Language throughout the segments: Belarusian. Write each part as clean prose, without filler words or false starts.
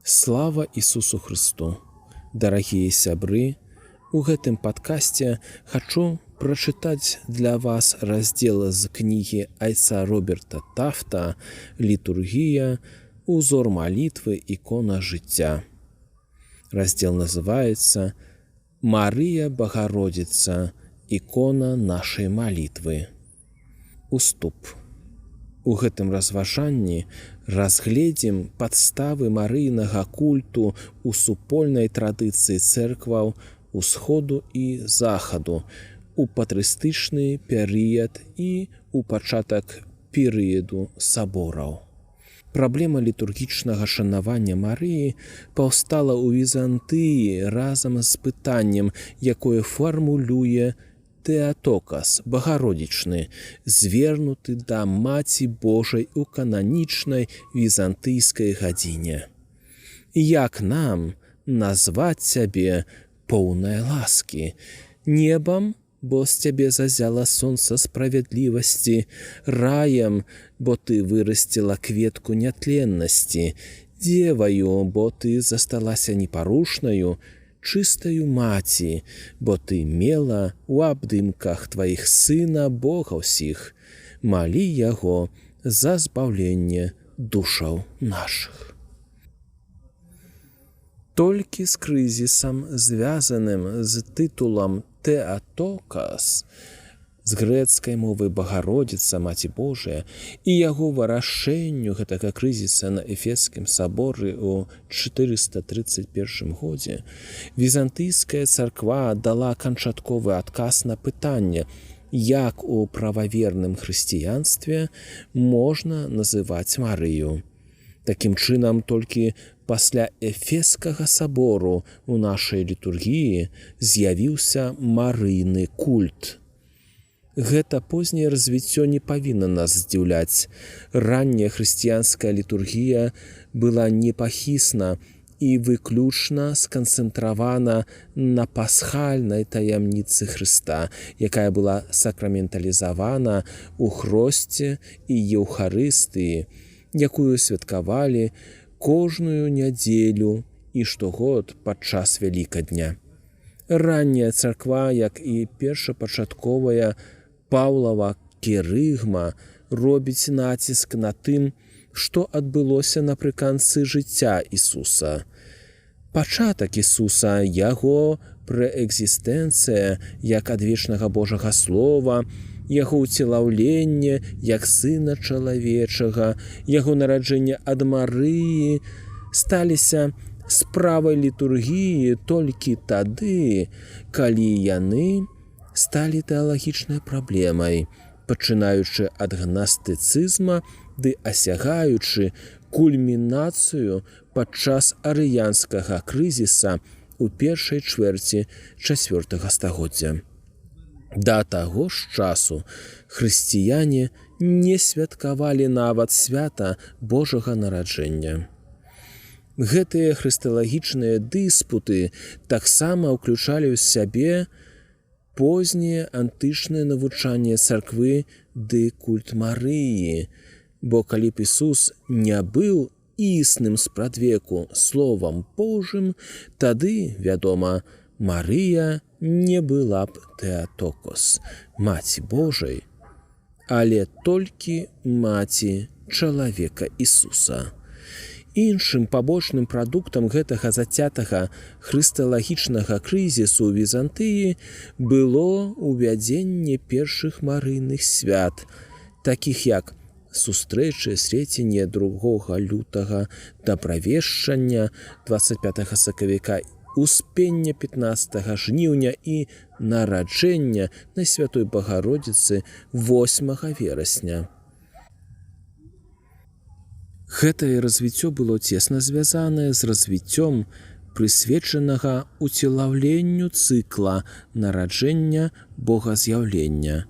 Слава Ісусу Христу! Дарагія сябры, у гэтым падкасце хачу прачытаць для вас раздзел з кнігі айца Роберта Тафта «Літургія. Узор малітвы. Ікона жыцця». Раздзел называецца «Марыя Багародзіца. Ікона нашай малітвы». Уступ. У гэтым разважанні разгледзім падставы марыйнага культу ў супольнай традыцыі цэркваў усходу і захаду у патрыстычны перыяд і у пачатак перыяду сабораў. Праблема літургічнага шанавання Марыі паўстала ў Візантыі разам з пытаннем, якое фармулюе Тэатокас, багародзічны, звернуты да Маці Божай у кананічнай візантыйскай гадзіне. Як нам назваць цябе поўнай ласкі? Небам, бо з цябе зазяла сонца справядлівасці, раем, бо ты вырасціла кветку нятленнасці, дзеваю, бо ты засталася непарушнаю, чыстаю маці, бо ты мела ў абдымках тваіх сына Бога ўсіх, малі яго за збаўленне душаў нашых. Толькі з крызісам, звязаным з тытулам Тэатокас, з грэцкай мовы Багародзіца, Маці Божая, і яго вырашэнню гэтага крызіса на Эфескім саборы ў 431 годзе, візантыйская царква дала канчатковы адказ на пытанне, як у прававерным хрысціянстве можна называць Марыю. Такім чынам, толькі пасля Эфескага сабору ў нашай літургіі з'явіўся марыйны культ. Гэта познее развіццё не павінна нас здзіўляць. Ранняя хрысціянская літургія была непахісна і выключна сканцэнтравана на пасхальнай таямніцы Хрыста, якая была сакраменталізавана ў хросце і еўхарыстыі, якую святкавалі кожную нядзелю і штогод падчас Вялікадня. Ранняя царква, як і першапачатковая Паўлава керыгма, робіць націск на тым, што адбылося напрыканцы жыцця Ісуса. Пачатак Ісуса, яго прээкзістэнцыя як адвечнага Божага Слова, яго ўцелаўленне як Сына Чалавечага, яго нараджэнне ад Марыі сталіся справай літургіі толькі тады, калі яны сталі тэалагічнай праблемай, пачынаючы ад гнастыцызма ды асягаючы кульмінацыю падчас арыянскага крызіса ў першай чвэрці 4 стагоддзя. Да таго ж часу хрысціяне не святкавалі нават свята Божага нараджэння. Гэтыя хрысталагічныя дыспуты таксама ўключалі ў сябе познее антычнае навучанне царквы ды культ Марыі, бо калі б Ісус не быў існым спрадвеку Словам Божым, тады, вядома, Марыя не была б Тэатокос, Маці Божай, але толькі маці чалавека Ісуса. Іншым пабочным прадуктам гэтага зацятага хрысталагічнага крызісу ў Візантыі было ўвядзенне першых марыйных свят, такіх як сустрэчы Срэцення 2 лютага, дабравешчання 25 сакавіка, успення 15 жніўня і нараджэння Найсвятой Багародзіцы 8 верасня. Гэтае развіццё было цесна звязанае з развіццём прысвечанага ўцелаўленню цыкла нараджэння богаз'яўлення.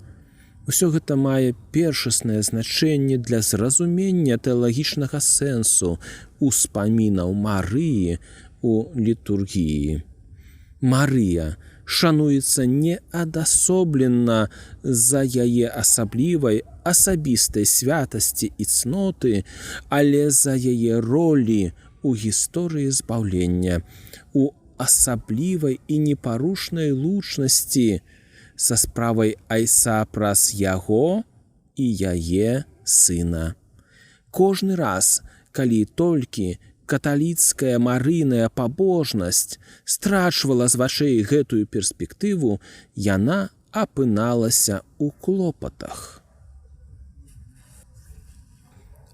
Усё гэта мае першаснае значэнне для зразумення тэалагічнага сэнсу успамінаў Марыі у літургіі. Марыя шануецца не адасоблена з-за яе асаблівай асабістай святасці і цноты, але з-за яе ролі у гісторыі збаўлення, у асаблівай і непарушнай лучнасці са справай Айса праз яго і яе сына. Кожны раз, калі толькі каталіцкая марыйная пабожнасць страчвала з вачэй гэтую перспектыву, яна апыналася ў клопатах.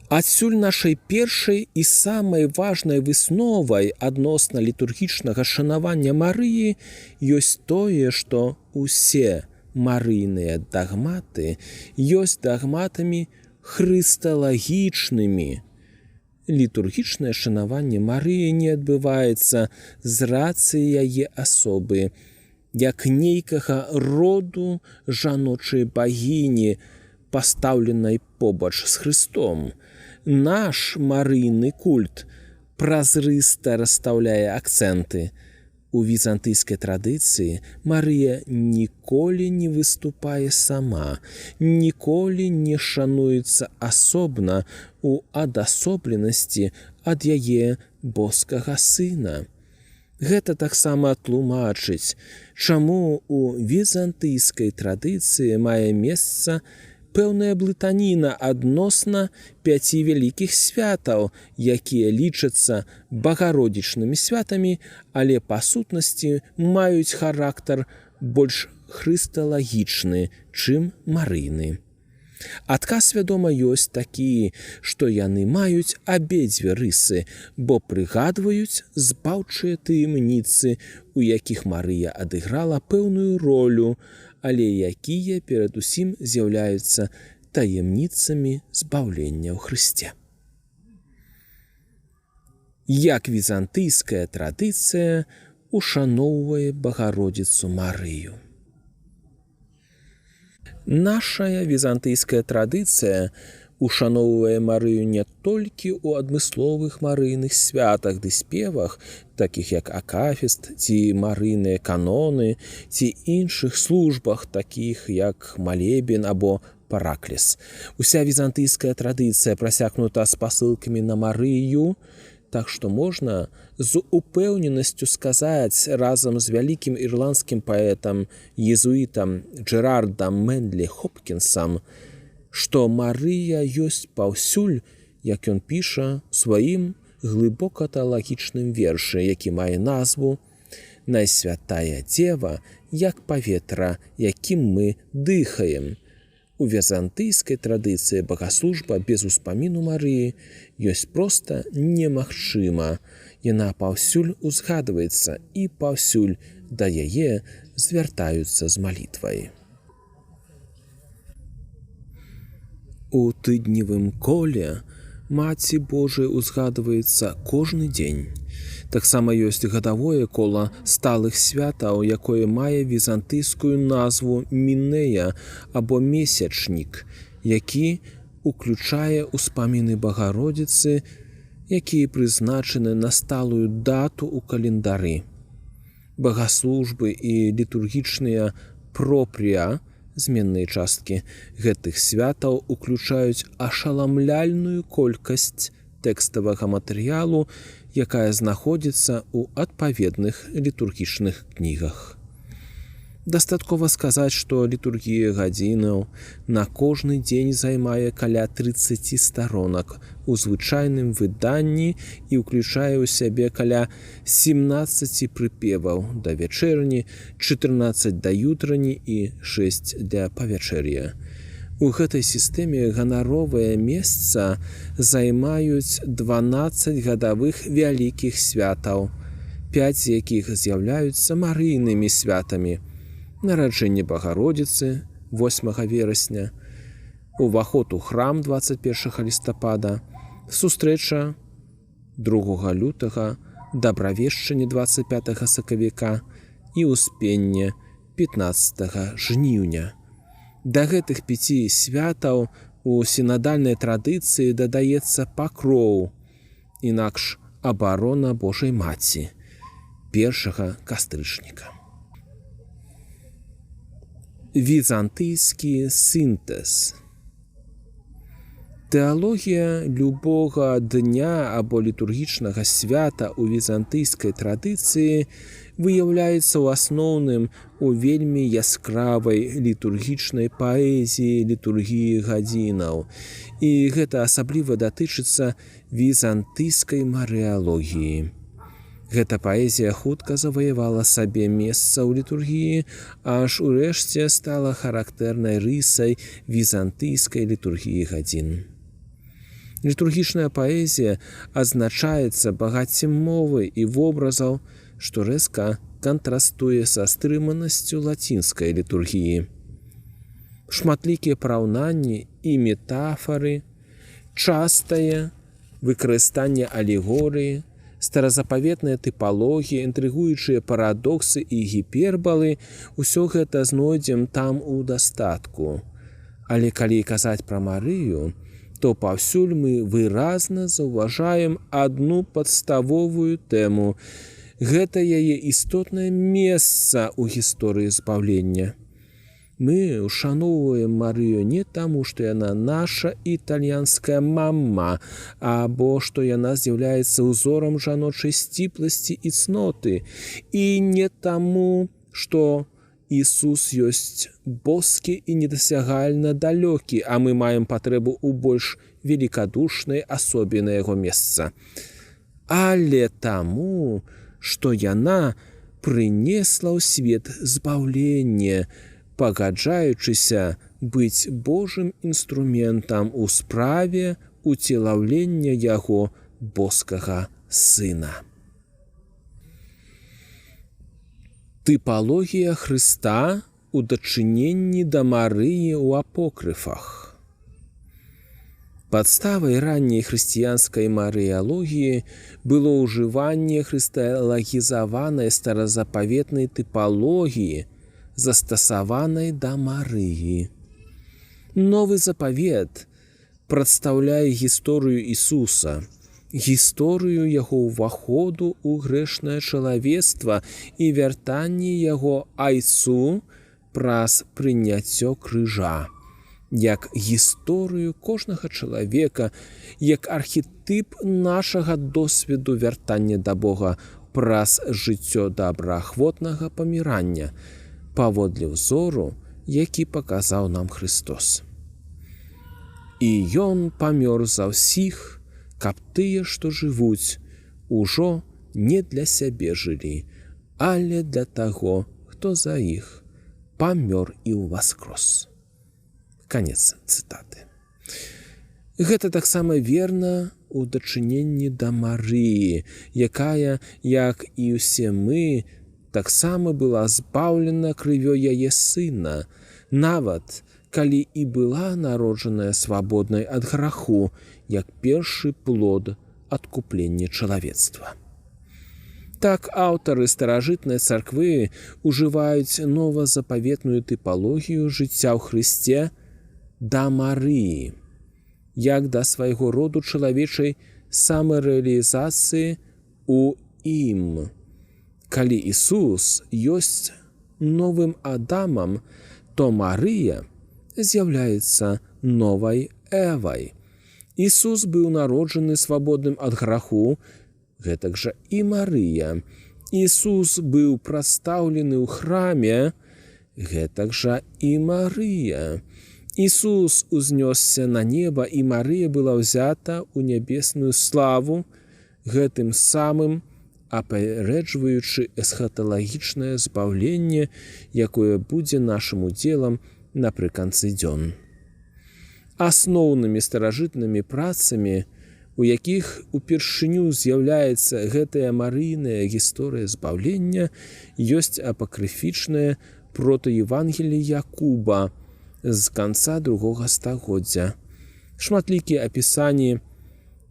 Адсюль нашай першай і самай важнай высновай адносна літургічнага шанавання Марыі ёсць тое, што ўсе марыйныя дагматы ёсць дагматамі хрысталагічнымі. Літургічнае шанаванне Марыі не адбываецца з рацыі яе асобы, як нейкага роду жаночай багіні, пастаўленай побач з Хрыстом. Наш марыйны культ празрыста расстаўляе акцэнты. У візантыйскай традыцыі Марыя ніколі не выступае сама, ніколі не шануецца асобна у адасобленасці ад яе боскага сына. Гэта таксама тлумачыць, чаму у візантыйскай традыцыі мае месца пэўная блытаніна адносна 5 вялікіх святаў, якія лічацца багародзічнымі святамі, але па сутнасці маюць характар больш хрысталагічны, чым марыйны. Адказ, вядома, ёсць такі, што яны маюць абедзве рысы, бо прыгадваюць збаўчыя таемніцы, у якіх Марыя адыграла пэўную ролю, але якія перадусім з'яўляюцца таемніцамі збаўлення ў Хрысце. Як візантыйская традыцыя ушаноўвае Багародзіцу Марыю. Нашая візантыйская традыцыя ушаноўвае Марыю не толькі ў адмысловых марыйных святах ды спевах, такіх як акафіст ці марыйныя каноны, ці іншых службах, такіх як малебен або паракліс. Уся візантыйская традыцыя прасякнута спасылкамі на Марыю, так што можна з упэўненасцю сказаць разам з вялікім ірландскім паэтам-езуітам Джэрардам Мэнлі Хопкінсам, што Марыя ёсць паўсюль, як ён піша у сваім глыбока тэалагічным вершы, які мае назву «Найсвятая Дзева, як паветра, якім мы дыхаем». У візантыйскай традыцыі багаслужба без успаміну Марыі ёсць проста немагчыма. Яна паўсюль узгадваецца і паўсюль да яе звяртаюцца з малітвай. У тыдневым коле Маці Божай узгадваецца кожны дзень. Таксама ёсць гадавое кола сталых святаў, якое мае візантыйскую назву Мінея або месячнік, які уключае ўспаміны Багародзіцы, якія прызначаны на сталую дату ў календары. Багаслужбы і літургічныя пропрія, зменныя часткі гэтых святаў уключаюць ашаламляльную колькасць тэкставага матэрыялу, якая знаходзіцца ў адпаведных літургічных кнігах. Дастаткова сказаць, што літургія гадзінаў на кожны дзень займае каля 30 старонак у звычайным выданні і ўключае ў сябе каля 17 прыпеваў да вячэрні, 14 да ютрані і 6 для павячэр'я. У гэтай сістэме ганаровае месца займаюць 12 гадавых вялікіх святаў, 5 з якіх з'яўляюцца марыйнымі святамі: нараджэнне Багародзіцы 8 верасня, уваход у храм 21 лістапада, сустрэча 2 лютага, дабравешчанне 25 сакавіка і ўспенне 15 жніўня. Да гэтых 5 святаў у сінадальнай традыцыі дадаецца пакроў, інакш абарона Божай Маці, 1 кастрычніка. Візантыйскі сінтэз. Тэалогія любога дня або літургічнага свята ў візантыйскай традыцыі выяўляецца ў асноўным у вельмі яскравай літургічнай паэзіі літургіі гадзінаў. І гэта асабліва датычыцца візантыйскай марыялогіі. Гэта паэзія хутка заваявала сабе месца ў літургіі, аж урэшце стала характэрнай рысай візантыйскай літургіі гадзін. Літургічная паэзія адзначаецца багаццем мовы і вобразаў, што рэзка кантрастуе са стрыманасцю лацінскай літургіі. Шматлікія параўнанні і метафары, частае выкарыстанне алегорыі, старазапаветная тыпалогія, інтрыгуючыя парадоксы і гіпербалы – усё гэта знойдзем там у дастатку. Але калі казаць пра Марыю, то паўсюль мы выразна заўважаем адну падставовую тэму. Гэта яе істотнае месца ў гісторыі збаўлення. Мы ушаноўваем Марыю не таму, што яна наша італьянская мама, або што яна з'яўляецца ўзорам жаночай сціпласці і цноты, і не таму, што Ісус ёсць боскі і недасягальна далёкі, а мы маем патрэбу ў больш велікадушнай асобе на яго месца. Але таму, што яна прынесла ў свет збаўленне, пагаджаючыся быць Божым інструментам у справе уцелаўлення яго боскага сына. Тыпалогія Хрыста у дачыненні да Марыі ў апокрыфах. Падставай ранняй хрысціянскай марыялогіі было ўжыванне хрысталагізаванай старазапаветнай тыпалогіі, застасаванай да Марыі. Новы запавет прадстаўляе гісторыю Ісуса, гісторыю яго ўваходу ў грэшнае чалавецтва і вяртанне яго айцу праз прыняццё крыжа, як гісторыю кожнага чалавека, як архетып нашага досведу вяртання да Бога праз жыццё добраахвотнага памірання, паводле ўзору, які паказаў нам Христос. І ён памёр за ўсіх, каб тыя, што жывуць, ужо не для сябе жылі, але для таго, хто за іх памёр і ўваскрос. Канец цытаты. Гэта таксама верна ў дачыненні да Марыі, якая, як і ўсе мы, таксама была збаўлена крывёй яе сына, нават калі і была народжаная свабоднай ад граху, як першы плод адкуплення чалавецтва. Так аўтары старажытнай царквы ўжываюць новазапаветную тыпалогію жыцця ў Хрысце да Марыі, як да свайго роду чалавечай самарэалізацыі ў ім. Калі Ісус ёсць новым Адамам, то Марыя з'яўляецца новай Эвай. Ісус быў народжаны свабодным ад граху, гэтак жа і Марыя. Ісус быў прадстаўлены ў храме, гэтак жа і Марыя. Ісус узнёсся на неба, і Марыя была ўзята ў нябесную славу, гэтым самым апярэджваючы эсхаталагічнае збаўленне, якое будзе нашым удзелам напрыканцы дзён. Асноўнымі старажытнымі працамі, у якіх упершыню з'яўляецца гэтая марыйная гісторыя збаўлення, ёсць апакрыфічнае протаевангеліе Якуба з канца другога стагоддзя, шматлікія апісанні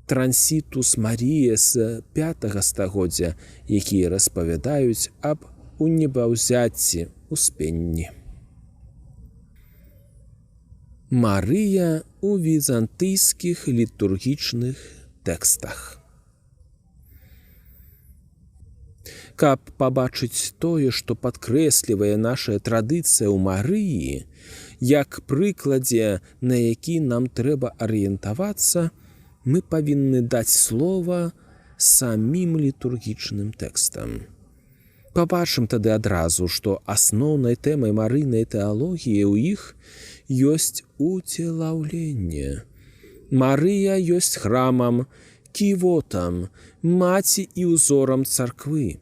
Трансітус Маріі з 5 стагоддзя, якія распавядаюць аб унебаўзяцці Успенні. Марыя ў візантыйскіх літургічных тэкстах. каб пабачыць тое, што падкрэслівае наша традыцыя ў Марыі, як прыкладзе, на які нам трэба арыентавацца, мы павінны даць слова самім літургічным тэкстам. Пабачым тады адразу, што асноўнай тэмай марыйнай тэалогіі ў іх ёсць уцелаўленне. Марыя ёсць храмам, ківотам, маці і ўзорам царквы.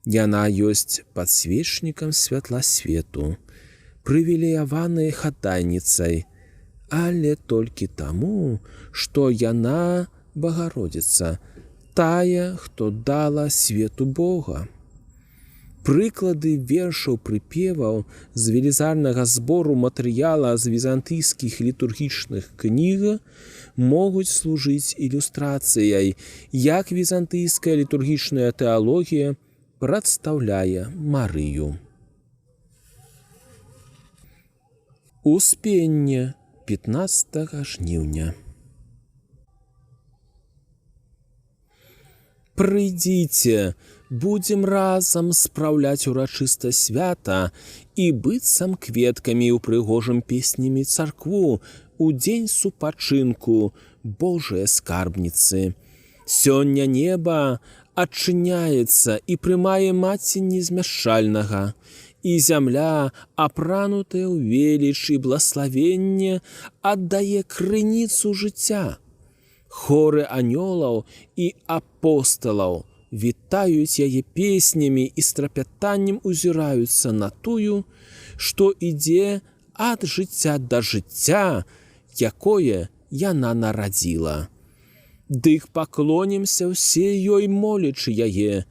Яна ёсць падсвечнікам святла свету, прывілеяванай хадайніцай, але толькі таму, што яна Багародзіца, тая, хто дала свету Бога. Прыклады вершаў прыпеваў з велізарнага збору матэрыяла з візантыйскіх літургічных кніг могуць служыць ілюстрацыяй, як візантыйская літургічная тэалогія прадстаўляе Марыю. Успенне 15 жніўня. Прыйдзіце, будзем разам спраўляць урачыста свята і быццам кветкамі ў прыгожым песнямі царкву у дзень супачынку Божыя скарбніцы. Сёння неба адчыняецца і прымае маці незмяшчальнага, і зямля, апранутая ў веліч і блаславенне, аддае крыніцу жыцця. Хоры анёлаў і апосталаў вітаюць яе песнямі і з трапятаннем узіраюцца на тую, што ідзе ад жыцця да жыцця, якое яна нарадзіла. Дык паклонімся ўсе ёй, молячы яе.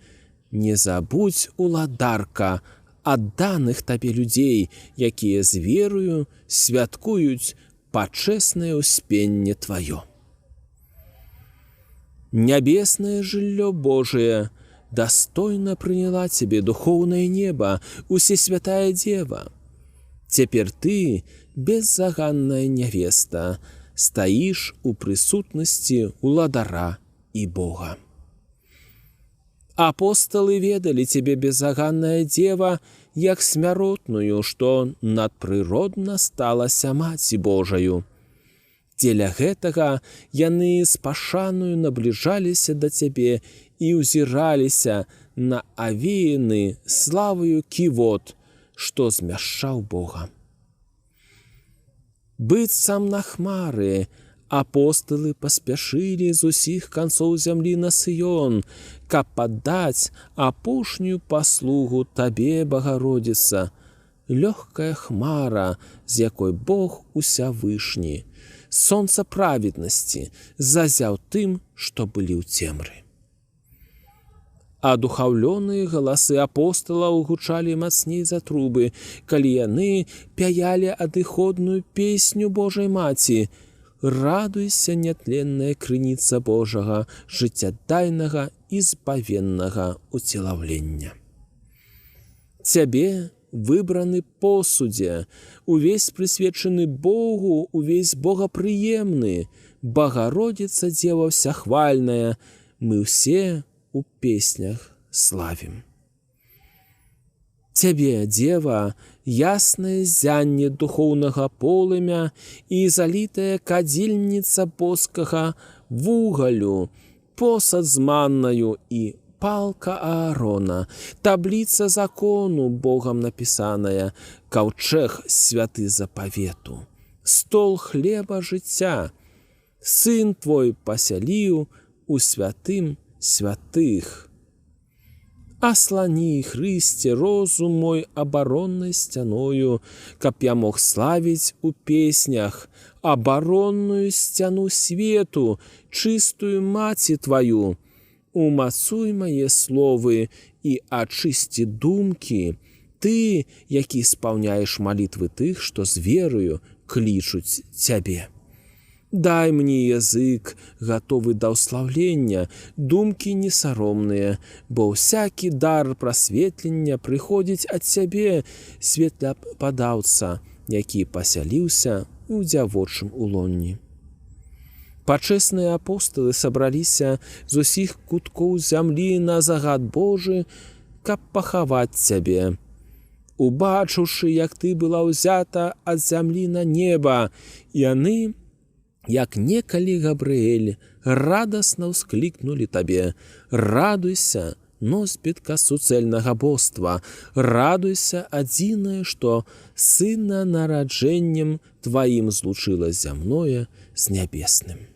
Не забудзь, уладарка, адданых табе людзей, якія з верою святкуюць пачэснае ўспенне тваё. Нябеснае жыллё Божие дастойна прыняла цябе духоўнае неба, усесвятая Дзева. Цяпер ты, беззаганная нявеста, стаіш у прысутнасці ўладара і Бога. Апосталы ведалі цябе, беззаганная Дзева, як смяротную, што надпрыродна сталася Маці Божаю. Дзеля гэтага яны з пашаною набліжаліся да цябе і ўзіраліся на авеяны славою ківот, што змяшчаў Бога. Быццам на хмары апосталы паспяшылі з усіх канцоў зямлі на Сыён, каб паддаць апошнюю паслугу табе, Багародзіца, лёгкая хмара, з якой Бог усявышні, сонца праведнасці, зазяў тым, што былі ў цемры. Адухаўлёныя галасы апосталаў гучалі мацней за трубы, калі яны пяялі адыходную песню Божай Маці: «Радуйся, нятленная крыніца Божага, жыццядайнага і збавеннага уцелаўлення». Цябе выбраны посудзе, увесь прысвечаны Богу, увесь богапрыемны, Багародзіца, Дзева ўсяхвальная, мы ўсе у песнях славім. Цябе, Дзева, яснае зянне духоўнага полымя і залітая кадзільніца боскага вугалю, посад з маннаю і палка Аарона, табліца закону Богам напісаная, каўчэг святы запавету, стол хлеба жыцця, сын твой пасяліў у святым святых. Аслані, Хрысце, розум мой абароннай сцяною, каб я мог славіць у песнях абаронную сцяну свету, чыстую маці тваю. Умацуй мае словы і ачысці думкі, ты, які спаўняеш малітвы тых, што з верою клічуць цябе. Дай мне язык, гатовы да ўслаўлення, думкі несаромныя, бо ўсякі дар прасветлення прыходзіць ад цябе, светлападаўца, які пасяліўся ў дзявочым улонні. Пачэсныя апосталы сабраліся з усіх куткоў зямлі на загад Божы, каб пахаваць цябе. Убачыўшы, як ты была ўзята ад зямлі на неба, яны, як некалі Габрыэль, радасна ўсклікнулі табе: радуйся, носьбітка суцэльнага боства, радуйся, адзінае, што сына нараджэннем тваім злучыла зямное з нябесным.